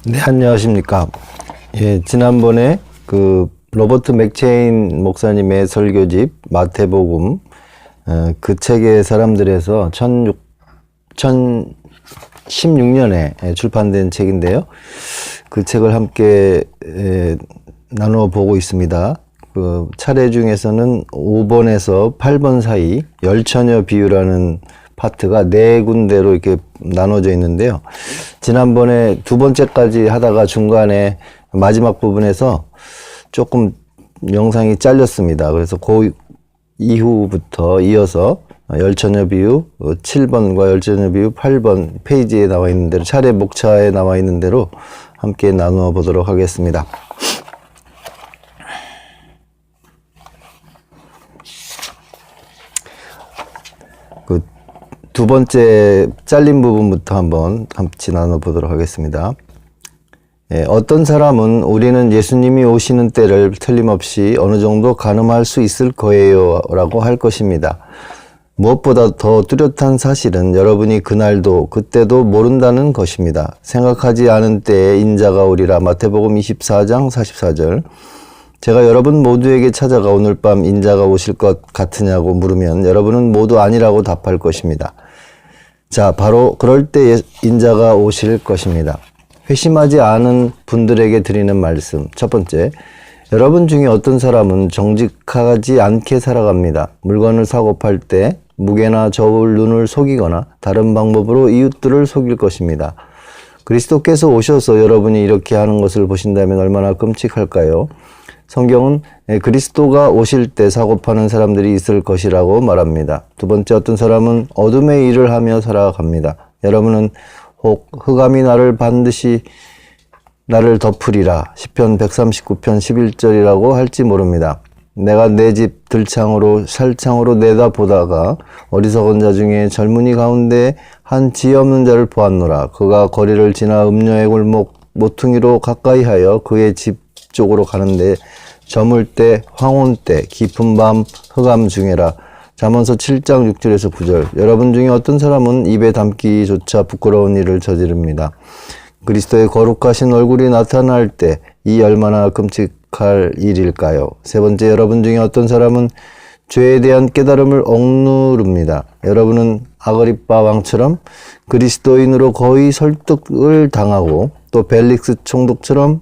네, 안녕하십니까. 예, 지난번에 그 로버트 맥체인 목사님의 설교집 마태복음 그 책의 사람들에서 2016년에 출판된 책인데요. 그 책을 함께 나누어 보고 있습니다. 그 차례 중에서는 5번에서 8번 사이 열처녀 비유라는 파트가 네 군데로 이렇게 나눠져 있는데요. 지난번에 두 번째까지 하다가 중간에 마지막 부분에서 조금 영상이 잘렸습니다. 그래서 그 이후부터 이어서 열처녀 비유 7번과 열처녀 비유 8번 페이지에 나와 있는 대로, 차례 목차에 나와 있는 대로 함께 나누어 보도록 하겠습니다. 두 번째 잘린 부분부터 한번 같이 나눠보도록 하겠습니다. 어떤 사람은 우리는 예수님이 오시는 때를 틀림없이 어느 정도 가늠할 수 있을 거예요 라고 할 것입니다. 무엇보다 더 뚜렷한 사실은 여러분이 그날도 그때도 모른다는 것입니다. 생각하지 않은 때에 인자가 오리라. 마태복음 24장 44절. 제가 여러분 모두에게 찾아가 오늘 밤 인자가 오실 것 같으냐고 물으면 여러분은 모두 아니라고 답할 것입니다. 자, 바로 그럴 때 인자가 오실 것입니다. 회심하지 않은 분들에게 드리는 말씀. 첫 번째, 여러분 중에 어떤 사람은 정직하지 않게 살아갑니다. 물건을 사고 팔 때 무게나 저울 눈을 속이거나 다른 방법으로 이웃들을 속일 것입니다. 그리스도께서 오셔서 여러분이 이렇게 하는 것을 보신다면 얼마나 끔찍할까요? 성경은 그리스도가 오실 때 사고 파는 사람들이 있을 것이라고 말합니다. 두 번째, 어떤 사람은 어둠의 일을 하며 살아갑니다. 여러분은 혹 흑암이 나를 반드시 나를 덮으리라. 시편 139편 11절이라고 할지 모릅니다. 내가 내 집 들창으로 살창으로 내다보다가 어리석은 자 중에 젊은이 가운데 한 지혜 없는 자를 보았노라. 그가 거리를 지나 음녀의 골목 모퉁이로 가까이하여 그의 집 쪽으로 가는데 저물 때 황혼 때 깊은 밤 흑암 중에라. 잠언서 7장 6절에서 9절. 여러분 중에 어떤 사람은 입에 담기조차 부끄러운 일을 저지릅니다. 그리스도의 거룩하신 얼굴이 나타날 때 이 얼마나 끔찍할 일일까요? 세 번째, 여러분 중에 어떤 사람은 죄에 대한 깨달음을 억누릅니다. 여러분은 아그리빠 왕처럼 그리스도인으로 거의 설득을 당하고 또 벨릭스 총독처럼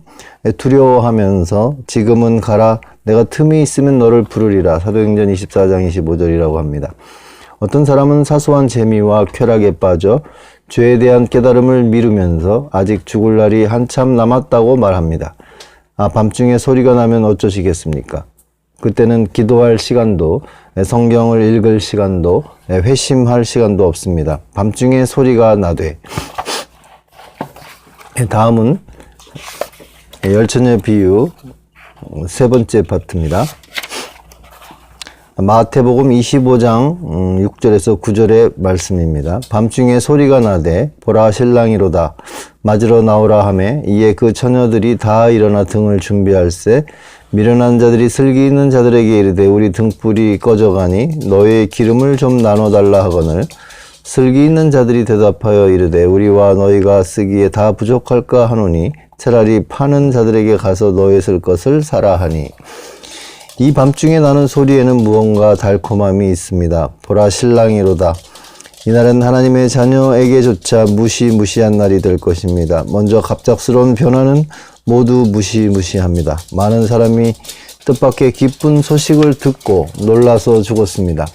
두려워하면서 지금은 가라, 내가 틈이 있으면 너를 부르리라. 사도행전 24장 25절이라고 합니다. 어떤 사람은 사소한 재미와 쾌락에 빠져 죄에 대한 깨달음을 미루면서 아직 죽을 날이 한참 남았다고 말합니다. 밤중에 소리가 나면 어쩌시겠습니까? 그때는 기도할 시간도, 성경을 읽을 시간도, 회심할 시간도 없습니다. 밤중에 소리가 나되. 다음은 열처녀 비유 세 번째 파트입니다. 마태복음 25장 6절에서 9절의 말씀입니다. 밤중에 소리가 나되 보라 신랑이로다 맞으러 나오라 하매 이에 그 처녀들이 다 일어나 등을 준비할세 미련한 자들이 슬기 있는 자들에게 이르되 우리 등불이 꺼져가니 너의 기름을 좀 나눠달라 하거늘 슬기 있는 자들이 대답하여 이르되 우리와 너희가 쓰기에 다 부족할까 하노니 차라리 파는 자들에게 가서 너희 쓸 것을 사라 하니 이 밤중에 나는 소리에는 무언가 달콤함이 있습니다. 보라 신랑이로다. 이날은 하나님의 자녀에게조차 무시무시한 날이 될 것입니다. 먼저 갑작스러운 변화는 모두 무시무시합니다. 많은 사람이 뜻밖의 기쁜 소식을 듣고 놀라서 죽었습니다.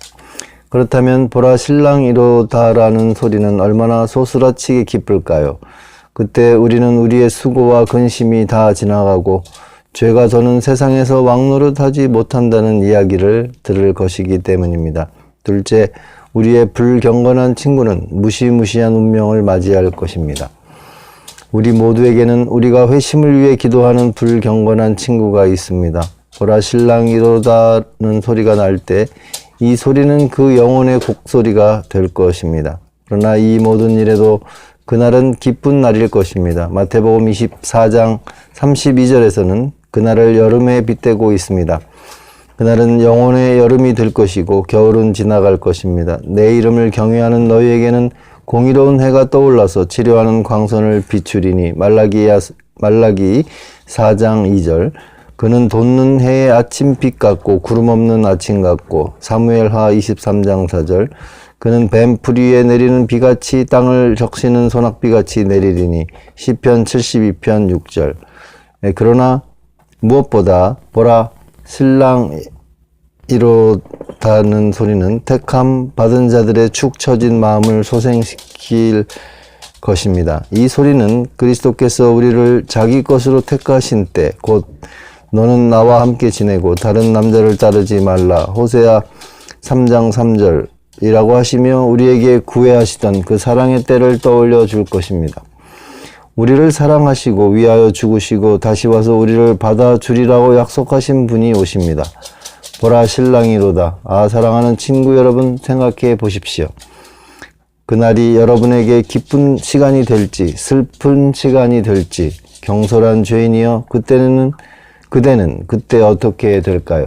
그렇다면 보라 신랑이로다라는 소리는 얼마나 소스라치게 기쁠까요? 그때 우리는 우리의 수고와 근심이 다 지나가고 죄가 더는 세상에서 왕노릇하지 못한다는 이야기를 들을 것이기 때문입니다. 둘째, 우리의 불경건한 친구는 무시무시한 운명을 맞이할 것입니다. 우리 모두에게는 우리가 회심을 위해 기도하는 불경건한 친구가 있습니다. 보라 신랑이로다는 소리가 날 때 이 소리는 그 영혼의 곡소리가 될 것입니다. 그러나 이 모든 일에도 그날은 기쁜 날일 것입니다. 마태복음 24장 32절에서는 그날을 여름에 빗대고 있습니다. 그날은 영혼의 여름이 될 것이고 겨울은 지나갈 것입니다. 내 이름을 경외하는 너희에게는 공의로운 해가 떠올라서 치료하는 광선을 비추리니. 말라기 4장 2절. 그는 돋는 해의 아침 빛 같고 구름 없는 아침 같고. 사무엘하 23장 4절. 그는 뱀풀 위에 내리는 비같이 땅을 적시는 소낙비같이 내리리니. 시편 72편 6절. 그러나 무엇보다 보라 신랑 이로다는 소리는 택함 받은 자들의 축 처진 마음을 소생시킬 것입니다. 이 소리는 그리스도께서 우리를 자기 것으로 택하신 때 곧 너는 나와 함께 지내고 다른 남자를 따르지 말라 호세아 3장 3절이라고 하시며 우리에게 구애하시던 그 사랑의 때를 떠올려 줄 것입니다. 우리를 사랑하시고 위하여 죽으시고 다시 와서 우리를 받아주리라고 약속하신 분이 오십니다. 보라 신랑이로다. 사랑하는 친구 여러분, 생각해 보십시오. 그날이 여러분에게 기쁜 시간이 될지 슬픈 시간이 될지. 경솔한 죄인이여 그대는 그때 어떻게 될까요?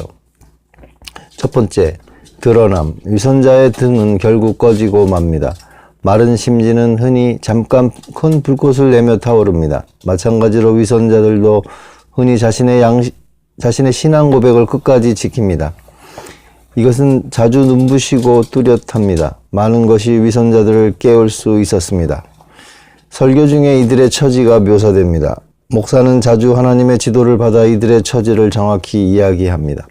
첫 번째, 드러남. 위선자의 등은 결국 꺼지고 맙니다. 마른 심지는 흔히 잠깐 큰 불꽃을 내며 타오릅니다. 마찬가지로 위선자들도 흔히 자신의 신앙 고백을 끝까지 지킵니다. 이것은 자주 눈부시고 뚜렷합니다. 많은 것이 위선자들을 깨울 수 있었습니다. 설교 중에 이들의 처지가 묘사됩니다. 목사는 자주 하나님의 지도를 받아 이들의 처지를 정확히 이야기합니다.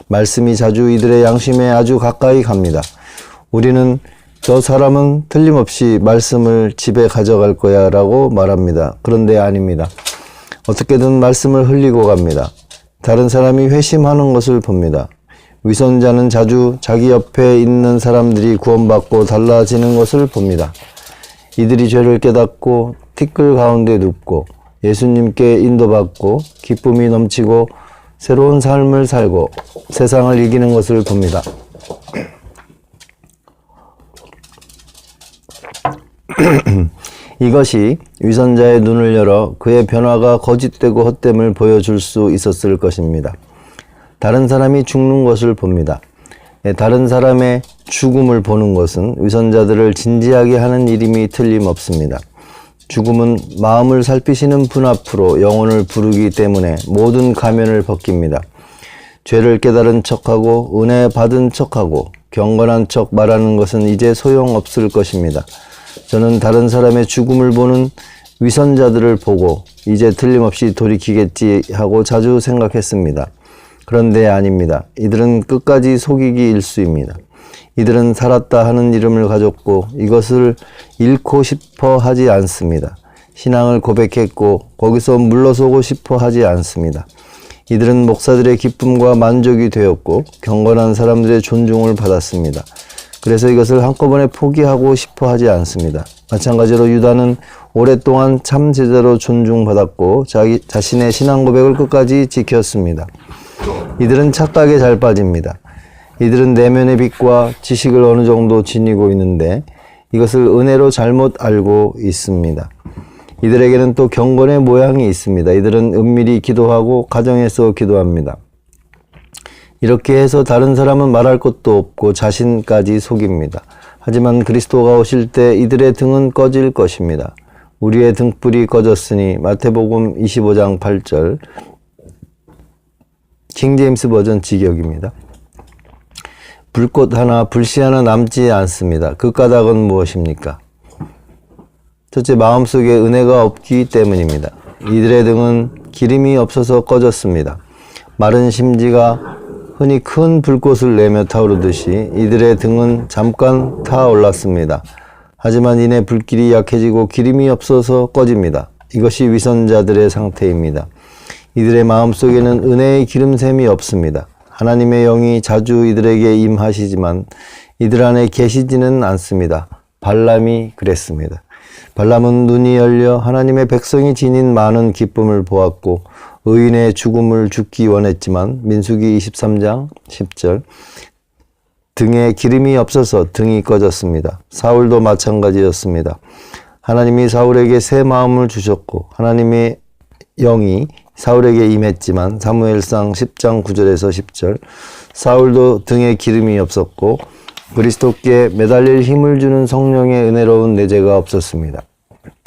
말씀이 자주 이들의 양심에 아주 가까이 갑니다. 우리는 저 사람은 틀림없이 말씀을 집에 가져갈 거야 라고 말합니다. 그런데 아닙니다. 어떻게든 말씀을 흘리고 갑니다. 다른 사람이 회심하는 것을 봅니다. 위선자는 자주 자기 옆에 있는 사람들이 구원받고 달라지는 것을 봅니다. 이들이 죄를 깨닫고 티끌 가운데 눕고 예수님께 인도받고 기쁨이 넘치고 새로운 삶을 살고 세상을 이기는 것을 봅니다. 이것이 위선자의 눈을 열어 그의 변화가 거짓되고 헛됨을 보여줄 수 있었을 것입니다. 다른 사람이 죽는 것을 봅니다. 다른 사람의 죽음을 보는 것은 위선자들을 진지하게 하는 일임이 틀림없습니다. 죽음은 마음을 살피시는 분 앞으로 영혼을 부르기 때문에 모든 가면을 벗깁니다. 죄를 깨달은 척하고 은혜 받은 척하고 경건한 척 말하는 것은 이제 소용없을 것입니다. 저는 다른 사람의 죽음을 보는 위선자들을 보고 이제 틀림없이 돌이키겠지 하고 자주 생각했습니다. 그런데 아닙니다. 이들은 끝까지 속이기 일쑤입니다. 이들은 살았다 하는 이름을 가졌고 이것을 잃고 싶어 하지 않습니다. 신앙을 고백했고 거기서 물러서고 싶어 하지 않습니다. 이들은 목사들의 기쁨과 만족이 되었고 경건한 사람들의 존중을 받았습니다. 그래서 이것을 한꺼번에 포기하고 싶어 하지 않습니다. 마찬가지로 유다는 오랫동안 참 제자로 존중받았고 자신의 신앙 고백을 끝까지 지켰습니다. 이들은 착각에 잘 빠집니다. 이들은 내면의 빛과 지식을 어느 정도 지니고 있는데 이것을 은혜로 잘못 알고 있습니다. 이들에게는 또 경건의 모양이 있습니다. 이들은 은밀히 기도하고 가정에서 기도합니다. 이렇게 해서 다른 사람은 말할 것도 없고 자신까지 속입니다. 하지만 그리스도가 오실 때 이들의 등은 꺼질 것입니다. 우리의 등불이 꺼졌으니 마태복음 25장 8절 킹제임스 버전 직역입니다. 불꽃 하나, 불씨 하나 남지 않습니다. 그 까닭은 무엇입니까? 첫째, 마음속에 은혜가 없기 때문입니다. 이들의 등은 기름이 없어서 꺼졌습니다. 마른 심지가 흔히 큰 불꽃을 내며 타오르듯이 이들의 등은 잠깐 타올랐습니다. 하지만 이내 불길이 약해지고 기름이 없어서 꺼집니다. 이것이 위선자들의 상태입니다. 이들의 마음속에는 은혜의 기름샘이 없습니다. 하나님의 영이 자주 이들에게 임하시지만 이들 안에 계시지는 않습니다. 발람이 그랬습니다. 발람은 눈이 열려 하나님의 백성이 지닌 많은 기쁨을 보았고 의인의 죽음을 죽기 원했지만 민수기 23장 10절 등에 기름이 없어서 등이 꺼졌습니다. 사울도 마찬가지였습니다. 하나님이 사울에게 새 마음을 주셨고 하나님의 영이 사울에게 임했지만 사무엘상 10장 9절에서 10절 사울도 등에 기름이 없었고 그리스도께 매달릴 힘을 주는 성령의 은혜로운 내재가 없었습니다.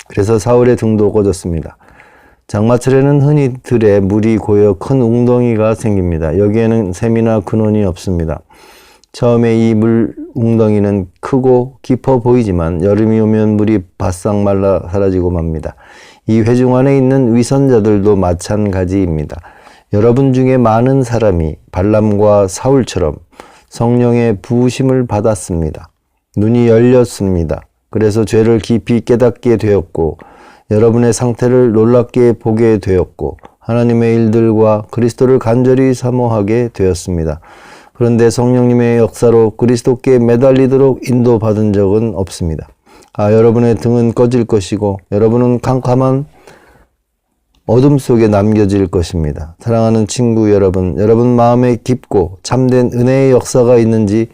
그래서 사울의 등도 꺼졌습니다. 장마철에는 흔히 들에 물이 고여 큰 웅덩이가 생깁니다. 여기에는 샘이나 근원이 없습니다. 처음에 이 물 웅덩이는 크고 깊어 보이지만 여름이 오면 물이 바싹 말라 사라지고 맙니다. 이 회중 안에 있는 위선자들도 마찬가지입니다. 여러분 중에 많은 사람이 발람과 사울처럼 성령의 부으심을 받았습니다. 눈이 열렸습니다. 그래서 죄를 깊이 깨닫게 되었고 여러분의 상태를 놀랍게 보게 되었고 하나님의 일들과 그리스도를 간절히 사모하게 되었습니다. 그런데 성령님의 역사로 그리스도께 매달리도록 인도받은 적은 없습니다. 여러분의 등은 꺼질 것이고 여러분은 캄캄한 어둠 속에 남겨질 것입니다. 사랑하는 친구 여러분, 여러분 마음에 깊고 참된 은혜의 역사가 있는지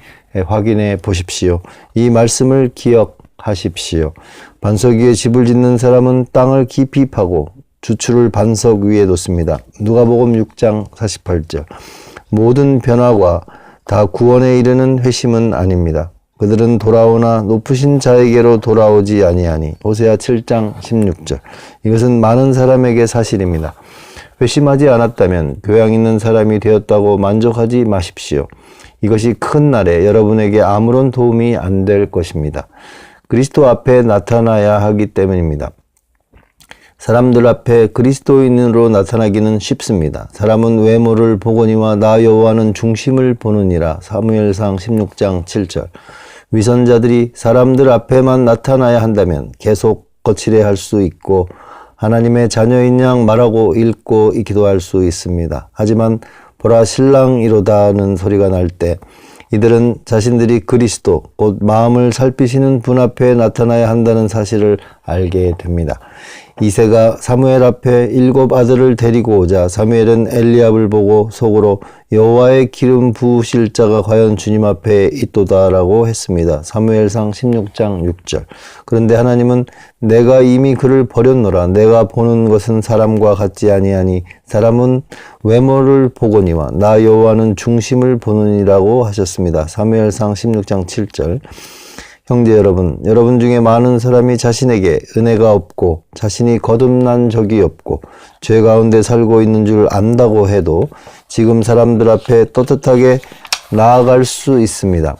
확인해 보십시오. 이 말씀을 기억하십시오. 반석 위에 집을 짓는 사람은 땅을 깊이 파고 주추를 반석 위에 놓습니다. 누가복음 6장 48절. 모든 변화가 다 구원에 이르는 회심은 아닙니다. 그들은 돌아오나 높으신 자에게로 돌아오지 아니하니. 호세아 7장 16절. 이것은 많은 사람에게 사실입니다. 회심하지 않았다면 교양 있는 사람이 되었다고 만족하지 마십시오. 이것이 큰 날에 여러분에게 아무런 도움이 안 될 것입니다. 그리스도 앞에 나타나야 하기 때문입니다. 사람들 앞에 그리스도인으로 나타나기는 쉽습니다. 사람은 외모를 보거니와 나 여호와는 중심을 보느니라. 사무엘상 16장 7절. 위선자들이 사람들 앞에만 나타나야 한다면 계속 거칠해 할 수 있고 하나님의 자녀인 양 말하고 읽고 기도할 수 있습니다. 하지만 보라 신랑이로다는 소리가 날 때 이들은 자신들이 그리스도 곧 마음을 살피시는 분 앞에 나타나야 한다는 사실을 알게 됩니다. 이새가 사무엘 앞에 7 아들을 데리고 오자 사무엘은 엘리압을 보고 속으로 여호와의 기름 부으실 자가 과연 주님 앞에 있도다라고 했습니다. 사무엘상 16장 6절. 그런데 하나님은 내가 이미 그를 버렸노라. 내가 보는 것은 사람과 같지 아니하니 사람은 외모를 보거니와 나 여호와는 중심을 보느니라고 하셨습니다. 사무엘상 16장 7절. 형제 여러분, 여러분 중에 많은 사람이 자신에게 은혜가 없고 자신이 거듭난 적이 없고 죄 가운데 살고 있는 줄 안다고 해도 지금 사람들 앞에 떳떳하게 나아갈 수 있습니다.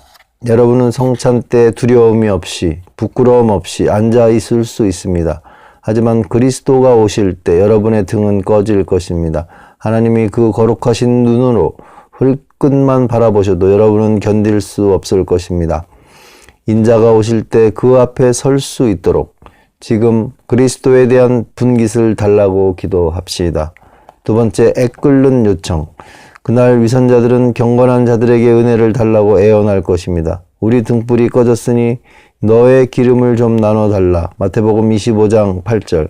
여러분은 성찬 때 두려움이 없이 부끄러움 없이 앉아 있을 수 있습니다. 하지만 그리스도가 오실 때 여러분의 등은 꺼질 것입니다. 하나님이 그 거룩하신 눈으로 흙끝만 바라보셔도 여러분은 견딜 수 없을 것입니다. 인자가 오실 때 그 앞에 설 수 있도록 지금 그리스도에 대한 분깃을 달라고 기도합시다. 두 번째, 애끓는 요청. 그날 위선자들은 경건한 자들에게 은혜를 달라고 애원할 것입니다. 우리 등불이 꺼졌으니 너의 기름을 좀 나눠달라. 마태복음 25장 8절.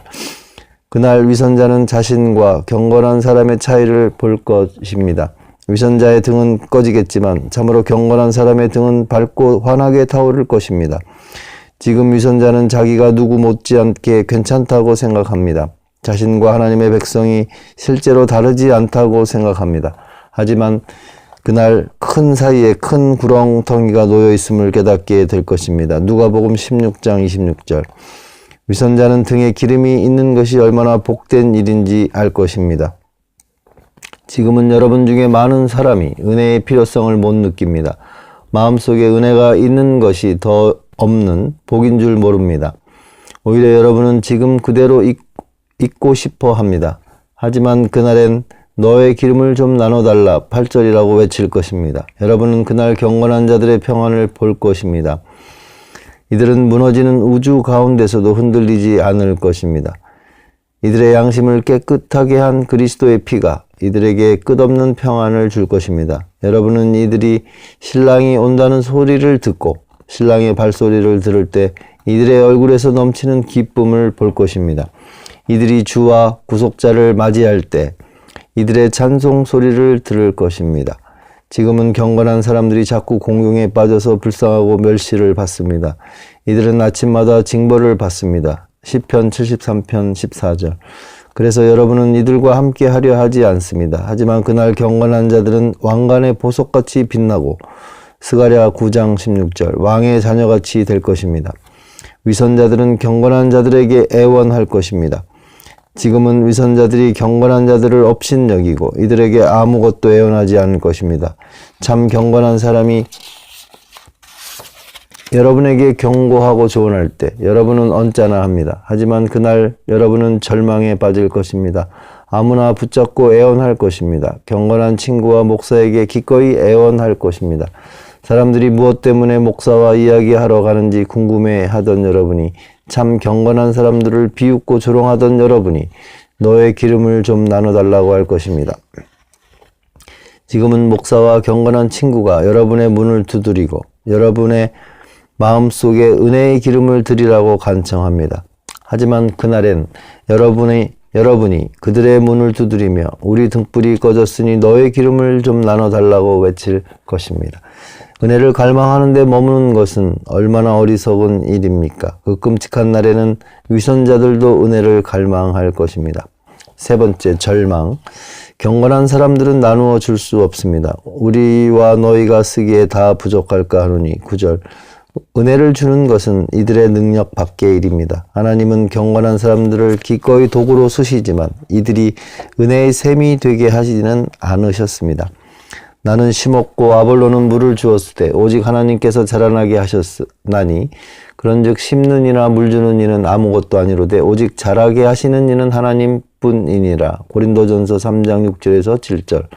그날 위선자는 자신과 경건한 사람의 차이를 볼 것입니다. 위선자의 등은 꺼지겠지만 참으로 경건한 사람의 등은 밝고 환하게 타오를 것입니다. 지금 위선자는 자기가 누구 못지않게 괜찮다고 생각합니다. 자신과 하나님의 백성이 실제로 다르지 않다고 생각합니다. 하지만 그날 큰 사이에 큰 구렁텅이가 놓여 있음을 깨닫게 될 것입니다. 누가복음 16장 26절. 위선자는 등에 기름이 있는 것이 얼마나 복된 일인지 알 것입니다. 지금은 여러분 중에 많은 사람이 은혜의 필요성을 못 느낍니다. 마음속에 은혜가 있는 것이 더 없는 복인 줄 모릅니다. 오히려 여러분은 지금 그대로 있고 싶어 합니다. 하지만 그날엔 너의 기름을 좀 나눠달라 8절이라고 외칠 것입니다. 여러분은 그날 경건한 자들의 평안을 볼 것입니다. 이들은 무너지는 우주 가운데서도 흔들리지 않을 것입니다. 이들의 양심을 깨끗하게 한 그리스도의 피가 이들에게 끝없는 평안을 줄 것입니다. 여러분은 이들이 신랑이 온다는 소리를 듣고 신랑의 발소리를 들을 때 이들의 얼굴에서 넘치는 기쁨을 볼 것입니다. 이들이 주와 구속자를 맞이할 때 이들의 찬송 소리를 들을 것입니다. 지금은 경건한 사람들이 자꾸 공경에 빠져서 불쌍하고 멸시를 받습니다. 이들은 아침마다 징벌을 받습니다. 시편 73편 14절. 그래서 여러분은 이들과 함께 하려 하지 않습니다. 하지만 그날 경건한 자들은 왕관의 보석같이 빛나고 스가랴 9장 16절 왕의 자녀같이 될 것입니다. 위선자들은 경건한 자들에게 애원할 것입니다. 지금은 위선자들이 경건한 자들을 업신여기고 이들에게 아무것도 애원하지 않을 것입니다. 참 경건한 사람이 여러분에게 경고하고 조언할 때 여러분은 언짢아 합니다. 하지만 그날 여러분은 절망에 빠질 것입니다. 아무나 붙잡고 애원할 것입니다. 경건한 친구와 목사에게 기꺼이 애원할 것입니다. 사람들이 무엇 때문에 목사와 이야기하러 가는지 궁금해하던 여러분이, 참 경건한 사람들을 비웃고 조롱하던 여러분이 너의 기름을 좀 나눠달라고 할 것입니다. 지금은 목사와 경건한 친구가 여러분의 문을 두드리고 여러분의 마음속에 은혜의 기름을 드리라고 간청합니다. 하지만 그날엔 여러분이 그들의 문을 두드리며 우리 등불이 꺼졌으니 너의 기름을 좀 나눠달라고 외칠 것입니다. 은혜를 갈망하는 데 머무는 것은 얼마나 어리석은 일입니까? 그 끔찍한 날에는 위선자들도 은혜를 갈망할 것입니다. 세 번째, 절망. 경건한 사람들은 나누어 줄 수 없습니다. 우리와 너희가 쓰기에 다 부족할까 하노니 9절. 은혜를 주는 것은 이들의 능력 밖의 일입니다. 하나님은 경건한 사람들을 기꺼이 도구로 쓰시지만 이들이 은혜의 샘이 되게 하지는 않으셨습니다. 나는 심었고 아볼로는 물을 주었을 때 오직 하나님께서 자라나게 하셨나니 그런즉 심는 이나 물 주는 이는 아무것도 아니로되 오직 자라게 하시는 이는 하나님뿐이니라. 고린도전서 3장 6절에서 7절.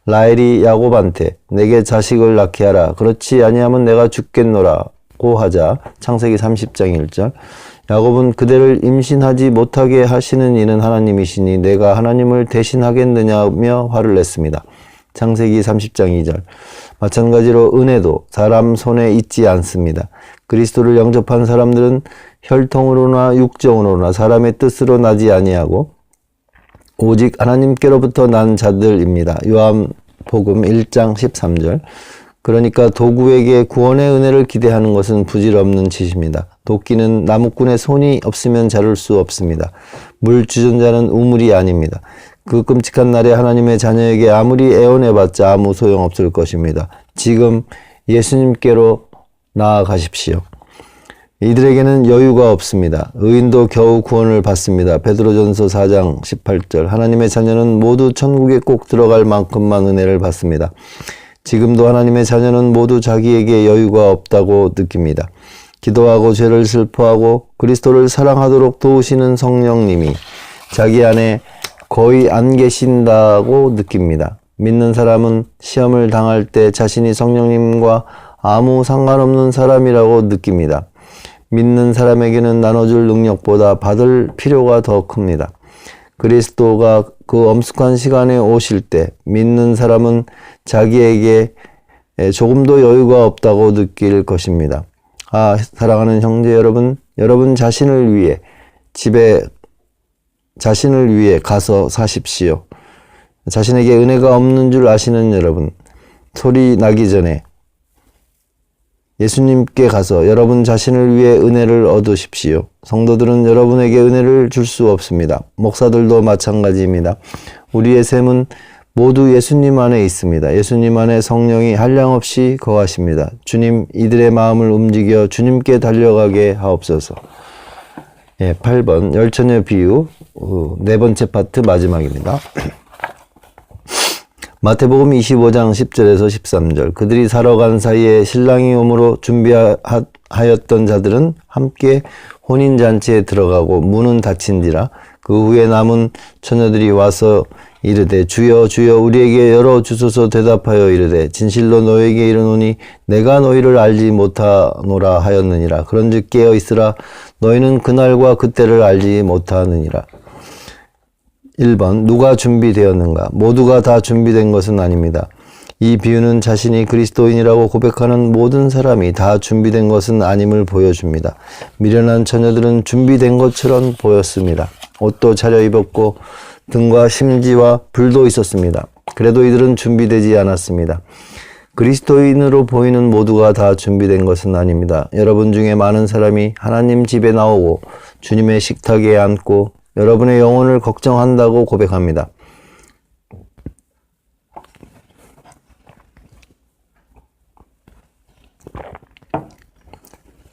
라헬이 야곱한테 내게 자식을 낳게 하라. 그렇지 아니하면 내가 죽겠노라고 하자. 창세기 30장 1절. 야곱은 그대를 임신하지 못하게 하시는 이는 하나님이시니 내가 하나님을 대신하겠느냐며 화를 냈습니다. 창세기 30장 2절. 마찬가지로 은혜도 사람 손에 있지 않습니다. 그리스도를 영접한 사람들은 혈통으로나 육정으로나 사람의 뜻으로 나지 아니하고 오직 하나님께로부터 난 자들입니다. 요한복음 1장 13절. 그러니까 도구에게 구원의 은혜를 기대하는 것은 부질없는 짓입니다. 도끼는 나무꾼의 손이 없으면 자를 수 없습니다. 물 주전자는 우물이 아닙니다. 그 끔찍한 날에 하나님의 자녀에게 아무리 애원해봤자 아무 소용없을 것입니다. 지금 예수님께로 나아가십시오. 이들에게는 여유가 없습니다. 의인도 겨우 구원을 받습니다. 베드로전서 4장 18절. 하나님의 자녀는 모두 천국에 꼭 들어갈 만큼만 은혜를 받습니다. 지금도 하나님의 자녀는 모두 자기에게 여유가 없다고 느낍니다. 기도하고 죄를 슬퍼하고 그리스도를 사랑하도록 도우시는 성령님이 자기 안에 거의 안 계신다고 느낍니다. 믿는 사람은 시험을 당할 때 자신이 성령님과 아무 상관없는 사람이라고 느낍니다. 믿는 사람에게는 나눠줄 능력보다 받을 필요가 더 큽니다. 그리스도가 그 엄숙한 시간에 오실 때 믿는 사람은 자기에게 조금도 여유가 없다고 느낄 것입니다. 아, 사랑하는 형제 여러분, 여러분 자신을 위해 가서 사십시오. 자신에게 은혜가 없는 줄 아시는 여러분, 소리 나기 전에 예수님께 가서 여러분 자신을 위해 은혜를 얻으십시오. 성도들은 여러분에게 은혜를 줄 수 없습니다. 목사들도 마찬가지입니다. 우리의 셈은 모두 예수님 안에 있습니다. 예수님 안에 성령이 한량없이 거하십니다. 주님, 이들의 마음을 움직여 주님께 달려가게 하옵소서. 8번 열처녀 비유 네 번째 파트 마지막입니다. 마태복음 25장 10절에서 13절. 그들이 사러 간 사이에 신랑이 오므로 준비하였던 자들은 함께 혼인잔치에 들어가고 문은 닫힌지라. 그 후에 남은 처녀들이 와서 이르되 주여 주여 우리에게 열어주소서. 대답하여 이르되 진실로 너에게 이르노니 내가 너희를 알지 못하노라 하였느니라. 그런즉 깨어 있으라. 너희는 그날과 그때를 알지 못하느니라. 1번 누가 준비되었는가? 모두가 다 준비된 것은 아닙니다. 이 비유는 자신이 그리스도인이라고 고백하는 모든 사람이 다 준비된 것은 아님을 보여줍니다. 미련한 처녀들은 준비된 것처럼 보였습니다. 옷도 차려입었고 등과 심지와 불도 있었습니다. 그래도 이들은 준비되지 않았습니다. 그리스도인으로 보이는 모두가 다 준비된 것은 아닙니다. 여러분 중에 많은 사람이 하나님 집에 나오고 주님의 식탁에 앉고 여러분의 영혼을 걱정한다고 고백합니다.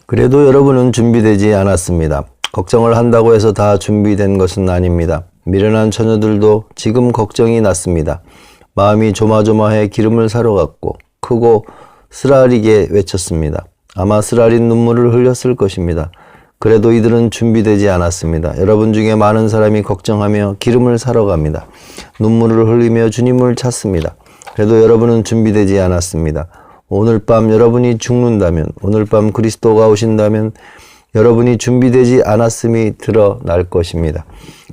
그래도 여러분은 준비되지 않았습니다. 걱정을 한다고 해서 다 준비된 것은 아닙니다. 미련한 처녀들도 지금 걱정이 났습니다. 마음이 조마조마해 기름을 사러 갔고 크고 쓰라리게 외쳤습니다. 아마 쓰라린 눈물을 흘렸을 것입니다. 그래도 이들은 준비되지 않았습니다. 여러분 중에 많은 사람이 걱정하며 기름을 사러 갑니다. 눈물을 흘리며 주님을 찾습니다. 그래도 여러분은 준비되지 않았습니다. 오늘 밤 여러분이 죽는다면, 오늘 밤 그리스도가 오신다면 여러분이 준비되지 않았음이 드러날 것입니다.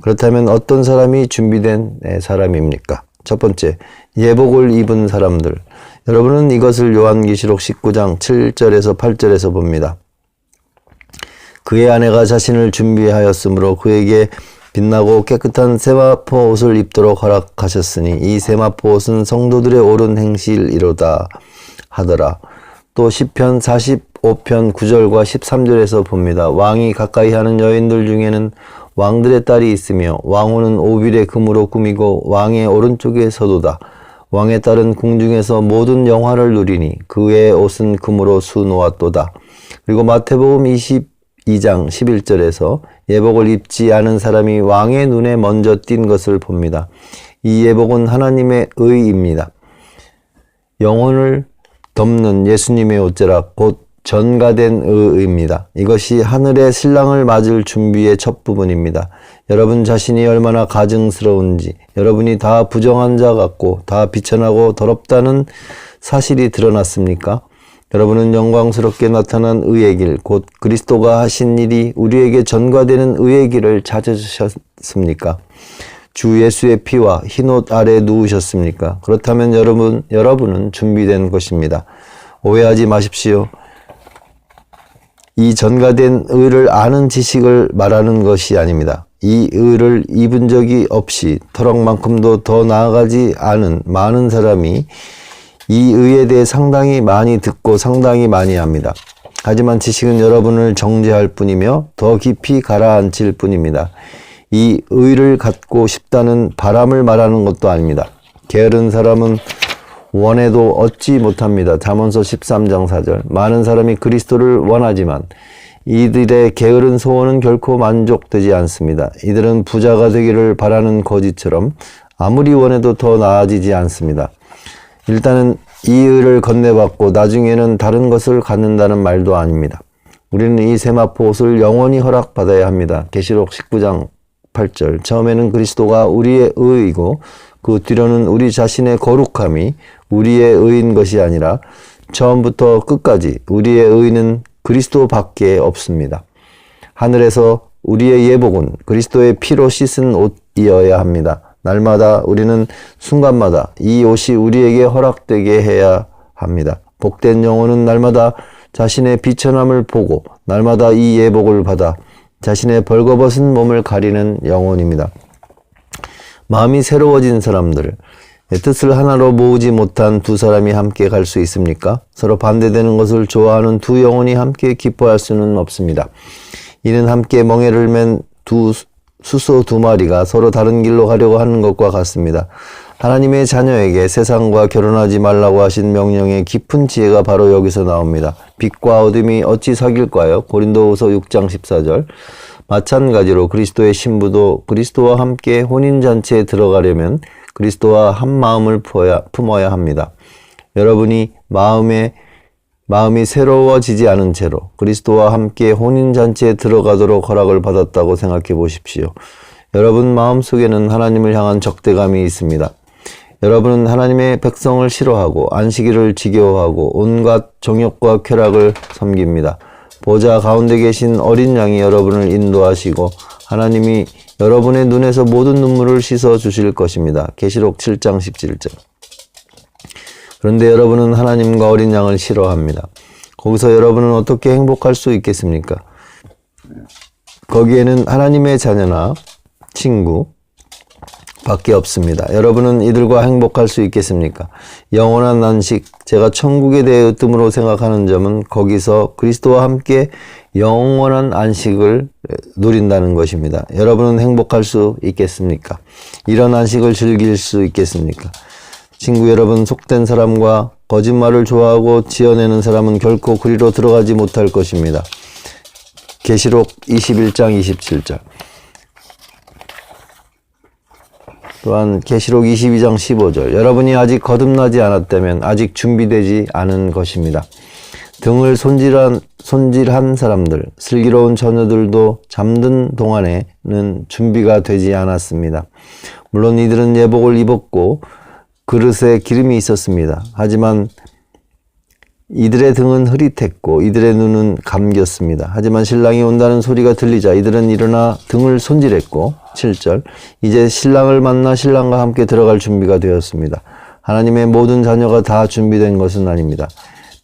그렇다면 어떤 사람이 준비된 사람입니까? 첫 번째, 예복을 입은 사람들. 여러분은 이것을 요한계시록 19장 7절에서 8절에서 봅니다. 그의 아내가 자신을 준비하였으므로 그에게 빛나고 깨끗한 세마포 옷을 입도록 허락하셨으니 이 세마포 옷은 성도들의 옳은 행실이로다 하더라. 또 시편 45편 9절과 13절에서 봅니다. 왕이 가까이 하는 여인들 중에는 왕들의 딸이 있으며 왕후는 오빌의 금으로 꾸미고 왕의 오른쪽에 서도다. 왕의 딸은 궁중에서 모든 영화를 누리니 그의 옷은 금으로 수놓았도다. 그리고 마태복음 22장 11절에서 예복을 입지 않은 사람이 왕의 눈에 먼저 띈 것을 봅니다. 이 예복은 하나님의 의입니다. 영혼을 덮는 예수님의 옷자락 곧 전가된 의입니다. 이것이 하늘의 신랑을 맞을 준비의 첫 부분입니다. 여러분 자신이 얼마나 가증스러운지, 여러분이 다 부정한 자 같고 다 비천하고 더럽다는 사실이 드러났습니까? 여러분은 영광스럽게 나타난 의의 길, 곧 그리스도가 하신 일이 우리에게 전가되는 의의 길을 찾으셨습니까? 주 예수의 피와 흰옷 아래 누우셨습니까? 그렇다면 여러분은 준비된 것입니다. 오해하지 마십시오. 이 전가된 의를 아는 지식을 말하는 것이 아닙니다. 이 의를 입은 적이 없이 터럭만큼도 더 나아가지 않은 많은 사람이 이 의에 대해 상당히 많이 듣고 상당히 많이 합니다. 하지만 지식은 여러분을 정죄할 뿐이며 더 깊이 가라앉힐 뿐입니다. 이 의를 갖고 싶다는 바람을 말하는 것도 아닙니다. 게으른 사람은 원해도 얻지 못합니다. 잠언서 13장 4절. 많은 사람이 그리스도를 원하지만 이들의 게으른 소원은 결코 만족되지 않습니다. 이들은 부자가 되기를 바라는 거지처럼 아무리 원해도 더 나아지지 않습니다. 일단은 이 의를 건네받고 나중에는 다른 것을 갖는다는 말도 아닙니다. 우리는 이 세마포 옷을 영원히 허락받아야 합니다. 계시록 19장 8절. 처음에는 그리스도가 우리의 의이고 그 뒤로는 우리 자신의 거룩함이 우리의 의인 것이 아니라 처음부터 끝까지 우리의 의는 그리스도밖에 없습니다. 하늘에서 우리의 예복은 그리스도의 피로 씻은 옷이어야 합니다. 날마다 우리는 순간마다 이 옷이 우리에게 허락되게 해야 합니다. 복된 영혼은 날마다 자신의 비천함을 보고 날마다 이 예복을 받아 자신의 벌거벗은 몸을 가리는 영혼입니다. 마음이 새로워진 사람들, 뜻을 하나로 모으지 못한 두 사람이 함께 갈 수 있습니까? 서로 반대되는 것을 좋아하는 두 영혼이 함께 기뻐할 수는 없습니다. 이는 함께 멍에를 맨 수소 두 마리가 서로 다른 길로 가려고 하는 것과 같습니다. 하나님의 자녀에게 세상과 결혼하지 말라고 하신 명령의 깊은 지혜가 바로 여기서 나옵니다. 빛과 어둠이 어찌 사귈까요? 고린도후서 6장 14절. 마찬가지로 그리스도의 신부도 그리스도와 함께 혼인잔치에 들어가려면 그리스도와 한 마음을 품어야 합니다. 여러분이 마음이 새로워지지 않은 채로 그리스도와 함께 혼인잔치에 들어가도록 허락을 받았다고 생각해 보십시오. 여러분 마음속에는 하나님을 향한 적대감이 있습니다. 여러분은 하나님의 백성을 싫어하고 안식일을 지겨워하고 온갖 정욕과 쾌락을 섬깁니다. 보좌 가운데 계신 어린 양이 여러분을 인도하시고 하나님이 여러분의 눈에서 모든 눈물을 씻어 주실 것입니다. 계시록 7장 17절. 그런데 여러분은 하나님과 어린 양을 싫어합니다. 거기서 여러분은 어떻게 행복할 수 있겠습니까? 거기에는 하나님의 자녀나 친구 밖에 없습니다. 여러분은 이들과 행복할 수 있겠습니까? 영원한 안식, 제가 천국에 대해 으뜸으로 생각하는 점은 거기서 그리스도와 함께 영원한 안식을 누린다는 것입니다. 여러분은 행복할 수 있겠습니까? 이런 안식을 즐길 수 있겠습니까? 친구 여러분, 속된 사람과 거짓말을 좋아하고 지어내는 사람은 결코 그리로 들어가지 못할 것입니다. 계시록 21장 27절. 또한 계시록 22장 15절. 여러분이 아직 거듭나지 않았다면 아직 준비되지 않은 것입니다. 등을 손질한 사람들, 슬기로운 처녀들도 잠든 동안에는 준비가 되지 않았습니다. 물론 이들은 예복을 입었고 그릇에 기름이 있었습니다. 하지만 이들의 등은 흐릿했고 이들의 눈은 감겼습니다. 하지만 신랑이 온다는 소리가 들리자 이들은 일어나 등을 손질했고 7절. 이제 신랑을 만나 신랑과 함께 들어갈 준비가 되었습니다. 하나님의 모든 자녀가 다 준비된 것은 아닙니다.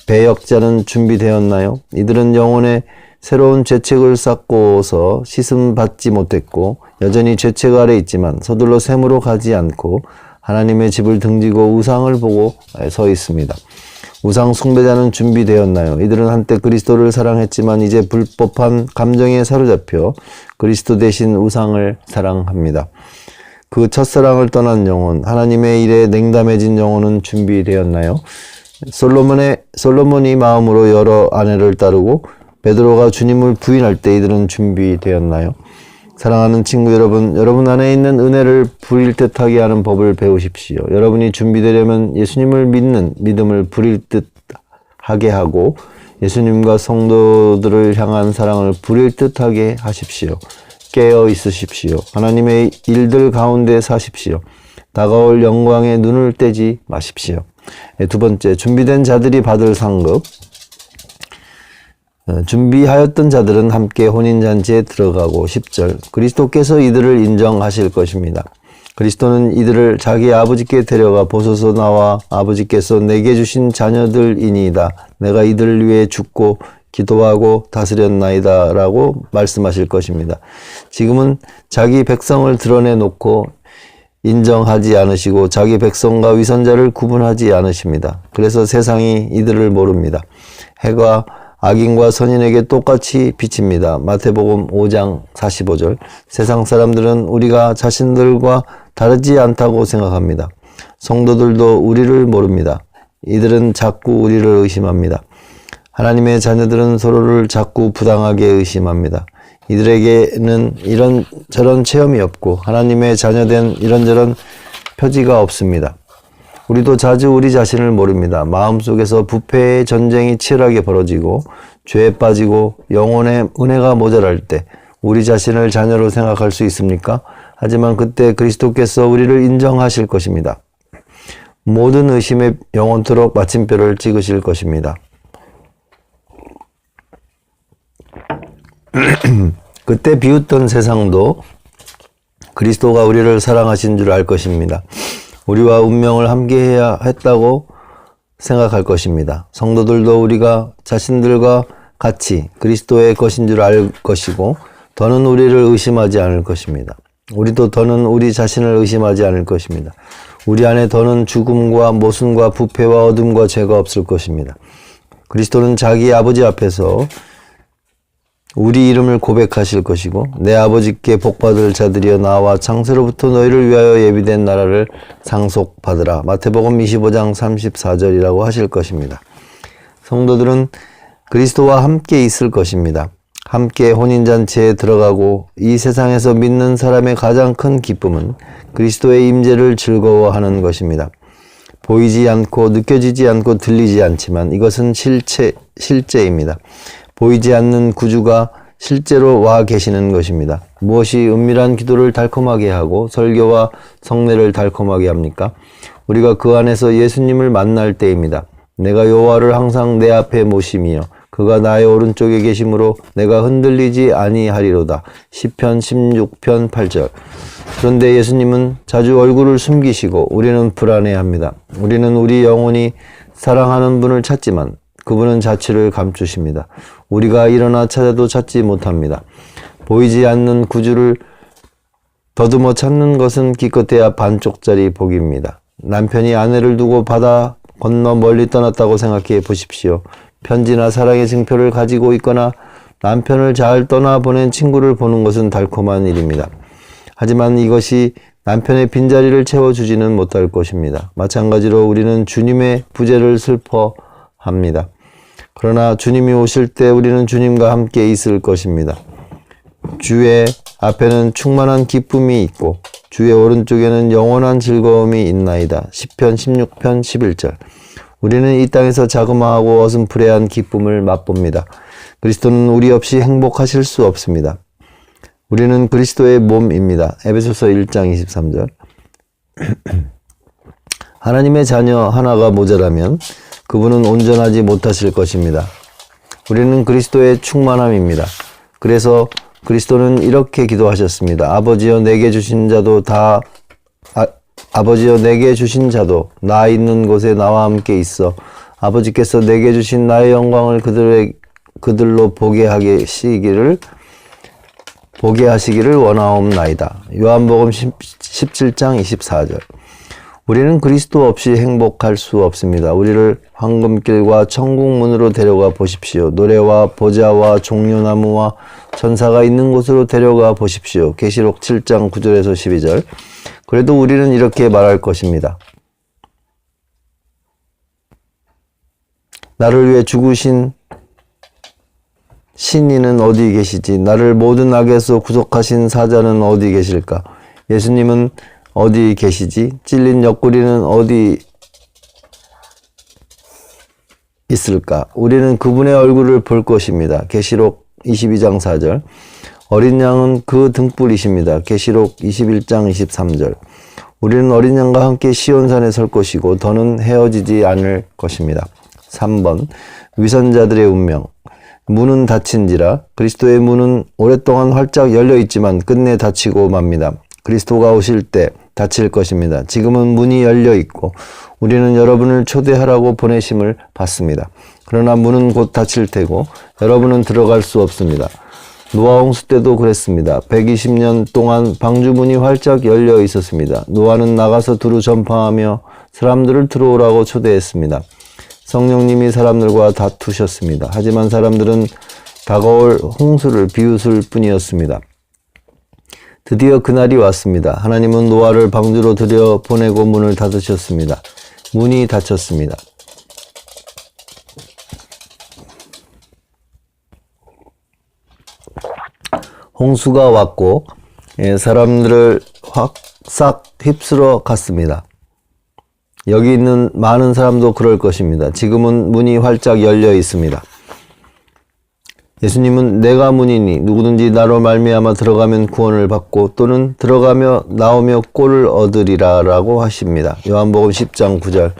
배역자는 준비되었나요? 이들은 영혼에 새로운 죄책을 쌓고서 씻음 받지 못했고 여전히 죄책 아래 있지만 서둘러 샘으로 가지 않고 하나님의 집을 등지고 우상을 보고 서 있습니다. 우상 숭배자는 준비되었나요? 이들은 한때 그리스도를 사랑했지만 이제 불법한 감정에 사로잡혀 그리스도 대신 우상을 사랑합니다. 그 첫사랑을 떠난 영혼, 하나님의 일에 냉담해진 영혼은 준비되었나요? 솔로몬이 마음으로 여러 아내를 따르고 베드로가 주님을 부인할 때 이들은 준비되었나요? 사랑하는 친구 여러분 안에 있는 은혜를 부릴 듯하게 하는 법을 배우십시오. 여러분이 준비되려면 예수님을 믿는 믿음을 부릴 듯하게 하고 예수님과 성도들을 향한 사랑을 부릴 듯하게 하십시오. 깨어 있으십시오. 하나님의 일들 가운데 사십시오. 다가올 영광에 눈을 떼지 마십시오. 두 번째, 준비된 자들이 받을 상급. 준비하였던 자들은 함께 혼인잔치에 들어가고 10절. 그리스도께서 이들을 인정하실 것입니다. 그리스도는 이들을 자기 아버지께 데려가 보소서 나와 아버지께서 내게 주신 자녀들이니이다. 내가 이들을 위해 죽고 기도하고 다스렸나이다 라고 말씀하실 것입니다. 지금은 자기 백성을 드러내놓고 인정하지 않으시고 자기 백성과 위선자를 구분하지 않으십니다. 그래서 세상이 이들을 모릅니다. 해가 악인과 선인에게 똑같이 비칩니다. 마태복음 5장 45절. 세상 사람들은 우리가 자신들과 다르지 않다고 생각합니다. 성도들도 우리를 모릅니다. 이들은 자꾸 우리를 의심합니다. 하나님의 자녀들은 서로를 자꾸 부당하게 의심합니다. 이들에게는 이런저런 체험이 없고 하나님의 자녀된 이런저런 표지가 없습니다. 우리도 자주 우리 자신을 모릅니다. 마음속에서 부패의 전쟁이 치열하게 벌어지고 죄에 빠지고 영혼의 은혜가 모자랄 때 우리 자신을 자녀로 생각할 수 있습니까? 하지만 그때 그리스도께서 우리를 인정하실 것입니다. 모든 의심에 영원토록 마침표를 찍으실 것입니다. 그때 비웃던 세상도 그리스도가 우리를 사랑하신 줄 알 것입니다. 우리와 운명을 함께해야 했다고 생각할 것입니다. 성도들도 우리가 자신들과 같이 그리스도의 것인 줄 알 것이고 더는 우리를 의심하지 않을 것입니다. 우리도 더는 우리 자신을 의심하지 않을 것입니다. 우리 안에 더는 죽음과 모순과 부패와 어둠과 죄가 없을 것입니다. 그리스도는 자기 아버지 앞에서 우리 이름을 고백하실 것이고 내 아버지께 복받을 자들이여 나와 창세로부터 너희를 위하여 예비된 나라를 상속받으라. 마태복음 25장 34절이라고 하실 것입니다. 성도들은 그리스도와 함께 있을 것입니다. 함께 혼인잔치에 들어가고 이 세상에서 믿는 사람의 가장 큰 기쁨은 그리스도의 임재를 즐거워하는 것입니다. 보이지 않고 느껴지지 않고 들리지 않지만 이것은 실제입니다. 보이지 않는 구주가 실제로 와 계시는 것입니다. 무엇이 은밀한 기도를 달콤하게 하고 설교와 성례를 달콤하게 합니까? 우리가 그 안에서 예수님을 만날 때입니다. 내가 여호와를 항상 내 앞에 모심이요 그가 나의 오른쪽에 계심으로 내가 흔들리지 아니하리로다. 시편 16편 8절. 그런데 예수님은 자주 얼굴을 숨기시고 우리는 불안해합니다. 우리는 우리 영혼이 사랑하는 분을 찾지만 그분은 자취를 감추십니다. 우리가 일어나 찾아도 찾지 못합니다. 보이지 않는 구주를 더듬어 찾는 것은 기껏해야 반쪽짜리 복입니다. 남편이 아내를 두고 바다 건너 멀리 떠났다고 생각해 보십시오. 편지나 사랑의 증표를 가지고 있거나 남편을 잘 떠나보낸 친구를 보는 것은 달콤한 일입니다. 하지만 이것이 남편의 빈자리를 채워주지는 못할 것입니다. 마찬가지로 우리는 주님의 부재를 슬퍼합니다. 그러나 주님이 오실 때 우리는 주님과 함께 있을 것입니다. 주의 앞에는 충만한 기쁨이 있고 주의 오른쪽에는 영원한 즐거움이 있나이다. 시편 16편 11절. 우리는 이 땅에서 자그마하고 어슴푸레한 기쁨을 맛봅니다. 그리스도는 우리 없이 행복하실 수 없습니다. 우리는 그리스도의 몸입니다. 에베소서 1장 23절. 하나님의 자녀 하나가 모자라면 그분은 온전하지 못하실 것입니다. 우리는 그리스도의 충만함입니다. 그래서 그리스도는 이렇게 기도하셨습니다. 아버지여 내게 주신 자도 나 있는 곳에 나와 함께 있어 아버지께서 내게 주신 나의 영광을 그들로 보게 하시기를 원하옵나이다. 요한복음 17장 24절. 우리는 그리스도 없이 행복할 수 없습니다. 우리를 황금길과 천국문으로 데려가 보십시오. 노래와 보좌와 종려나무와 천사가 있는 곳으로 데려가 보십시오. 계시록 7장 9절에서 12절. 그래도 우리는 이렇게 말할 것입니다. 나를 위해 죽으신 신이는 어디 계시지? 나를 모든 악에서 구속하신 사자는 어디 계실까? 예수님은 어디 계시지? 찔린 옆구리는 어디 있을까? 우리는 그분의 얼굴을 볼 것입니다. 계시록 22장 4절. 어린 양은 그 등불이십니다. 계시록 21장 23절. 우리는 어린 양과 함께 시온산에 설 것이고 더는 헤어지지 않을 것입니다. 3번. 위선자들의 운명. 문은 닫힌지라. 그리스도의 문은 오랫동안 활짝 열려 있지만 끝내 닫히고 맙니다. 그리스도가 오실 때 닫힐 것입니다. 지금은 문이 열려 있고 우리는 여러분을 초대하라고 보내심을 받습니다. 그러나 문은 곧 닫힐 테고 여러분은 들어갈 수 없습니다. 노아 홍수 때도 그랬습니다. 120년 동안 방주문이 활짝 열려 있었습니다. 노아는 나가서 두루 전파하며 사람들을 들어오라고 초대했습니다. 성령님이 사람들과 다투셨습니다. 하지만 사람들은 다가올 홍수를 비웃을 뿐이었습니다. 드디어 그날이 왔습니다. 하나님은 노아를 방주로 들여보내고 문을 닫으셨습니다. 문이 닫혔습니다. 홍수가 왔고 사람들을 싹 휩쓸어 갔습니다. 여기 있는 많은 사람도 그럴 것입니다. 지금은 문이 활짝 열려 있습니다. 예수님은 내가 문이니 누구든지 나로 말미암아 들어가면 구원을 받고 또는 들어가며 나오며 꼴을 얻으리라 라고 하십니다. 요한복음 10장 9절.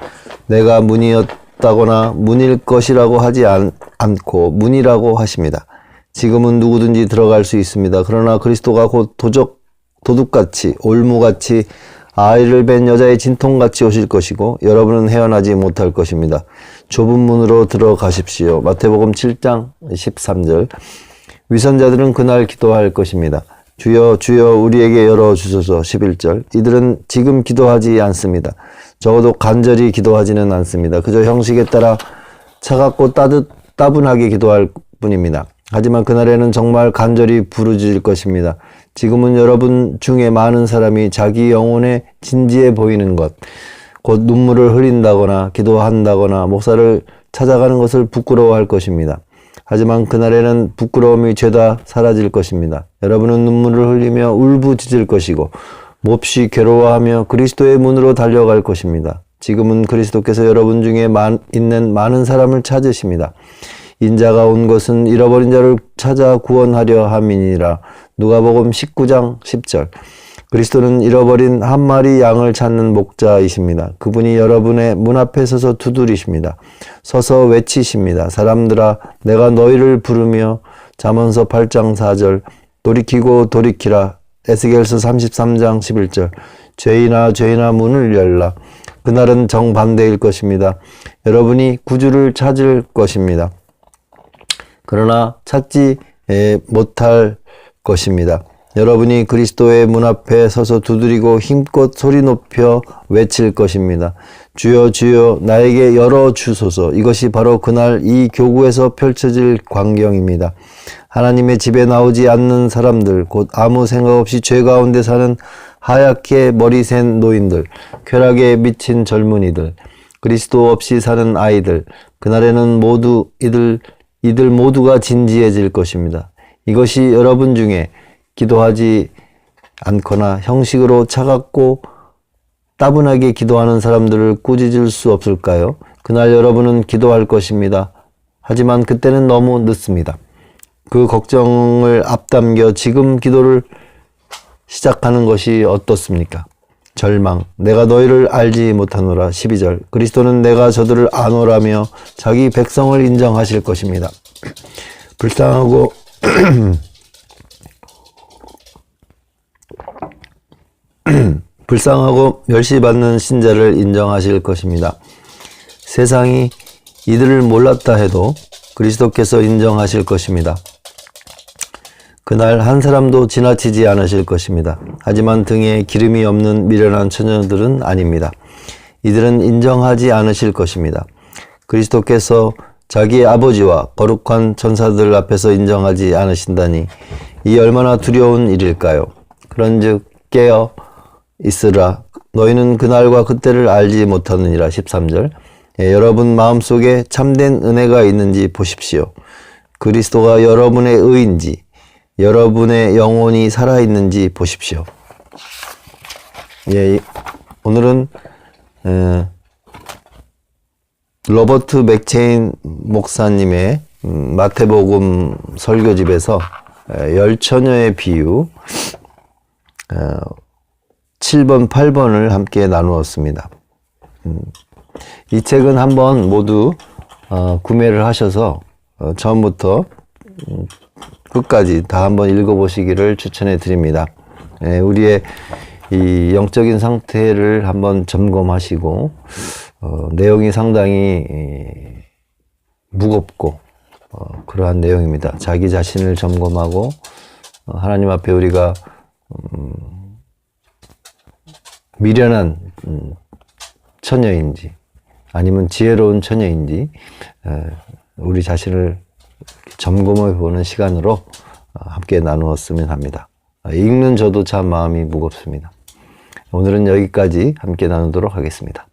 내가 문이었다거나 문일 것이라고 하지 않고 문이라고 하십니다. 지금은 누구든지 들어갈 수 있습니다. 그러나 그리스도가 곧 도둑같이 올무같이 아이를 뵌 여자의 진통같이 오실 것이고 여러분은 헤어나지 못할 것입니다. 좁은 문으로 들어가십시오. 마태복음 7장 13절. 위선자들은 그날 기도할 것입니다. 주여 주여 우리에게 열어주소서. 11절. 이들은 지금 기도하지 않습니다. 적어도 간절히 기도하지는 않습니다. 그저 형식에 따라 차갑고 따분하게 기도할 뿐입니다. 하지만 그날에는 정말 간절히 부르짖을 것입니다. 지금은 여러분 중에 많은 사람이 자기 영혼에 진지해 보이는 것, 곧 눈물을 흘린다거나 기도한다거나 목사를 찾아가는 것을 부끄러워할 것입니다. 하지만 그날에는 부끄러움이 죄다 사라질 것입니다. 여러분은 눈물을 흘리며 울부짖을 것이고 몹시 괴로워하며 그리스도의 문으로 달려갈 것입니다. 지금은 그리스도께서 여러분 중에 있는 많은 사람을 찾으십니다. 인자가 온 것은 잃어버린 자를 찾아 구원하려 함이니라. 누가복음 19장 10절. 그리스도는 잃어버린 한 마리 양을 찾는 목자이십니다. 그분이 여러분의 문 앞에 서서 두드리십니다. 서서 외치십니다. 사람들아 내가 너희를 부르며. 잠언서 8장 4절. 돌이키고 돌이키라. 에스겔서 33장 11절. 죄인아 문을 열라. 그날은 정반대일 것입니다. 여러분이 구주를 찾을 것입니다. 그러나 찾지 못할 것입니다. 여러분이 그리스도의 문 앞에 서서 두드리고 힘껏 소리 높여 외칠 것입니다. 주여 주여 나에게 열어주소서. 이것이 바로 그날 이 교구에서 펼쳐질 광경입니다. 하나님의 집에 나오지 않는 사람들, 곧 아무 생각 없이 죄 가운데 사는 하얗게 머리 센 노인들, 쾌락에 미친 젊은이들, 그리스도 없이 사는 아이들, 그날에는 모두 이들 모두가 진지해질 것입니다. 이것이 여러분 중에 기도하지 않거나 형식으로 차갑고 따분하게 기도하는 사람들을 꾸짖을 수 없을까요? 그날 여러분은 기도할 것입니다. 하지만 그때는 너무 늦습니다. 그 걱정을 앞당겨 지금 기도를 시작하는 것이 어떻습니까? 절망, 내가 너희를 알지 못하노라. 12절, 그리스도는 내가 저들을 아노라며 자기 백성을 인정하실 것입니다. 불쌍하고 불쌍하고 멸시받는 신자를 인정하실 것입니다. 세상이 이들을 몰랐다 해도 그리스도께서 인정하실 것입니다. 그날 한 사람도 지나치지 않으실 것입니다. 하지만 등에 기름이 없는 미련한 처녀들은 아닙니다. 이들은 인정하지 않으실 것입니다. 그리스도께서 자기의 아버지와 거룩한 천사들 앞에서 인정하지 않으신다니 이 얼마나 두려운 일일까요? 그런즉 깨어 있으라. 너희는 그날과 그때를 알지 못하느니라. 13절, 여러분 마음속에 참된 은혜가 있는지 보십시오. 그리스도가 여러분의 의인지 여러분의 영혼이 살아있는지 보십시오. 오늘은 로버트 맥체인 목사님의 마태복음 설교집에서 열처녀의 비유 7번, 8번을 함께 나누었습니다. 이 책은 한번 모두 구매를 하셔서 처음부터 끝까지 다 한번 읽어보시기를 추천해 드립니다. 우리의 이 영적인 상태를 한번 점검하시고 내용이 상당히 무겁고 그러한 내용입니다. 자기 자신을 점검하고 하나님 앞에 우리가 미련한 처녀인지 아니면 지혜로운 처녀인지 우리 자신을 점검해 보는 시간으로 함께 나누었으면 합니다. 읽는 저도 참 마음이 무겁습니다. 오늘은 여기까지 함께 나누도록 하겠습니다.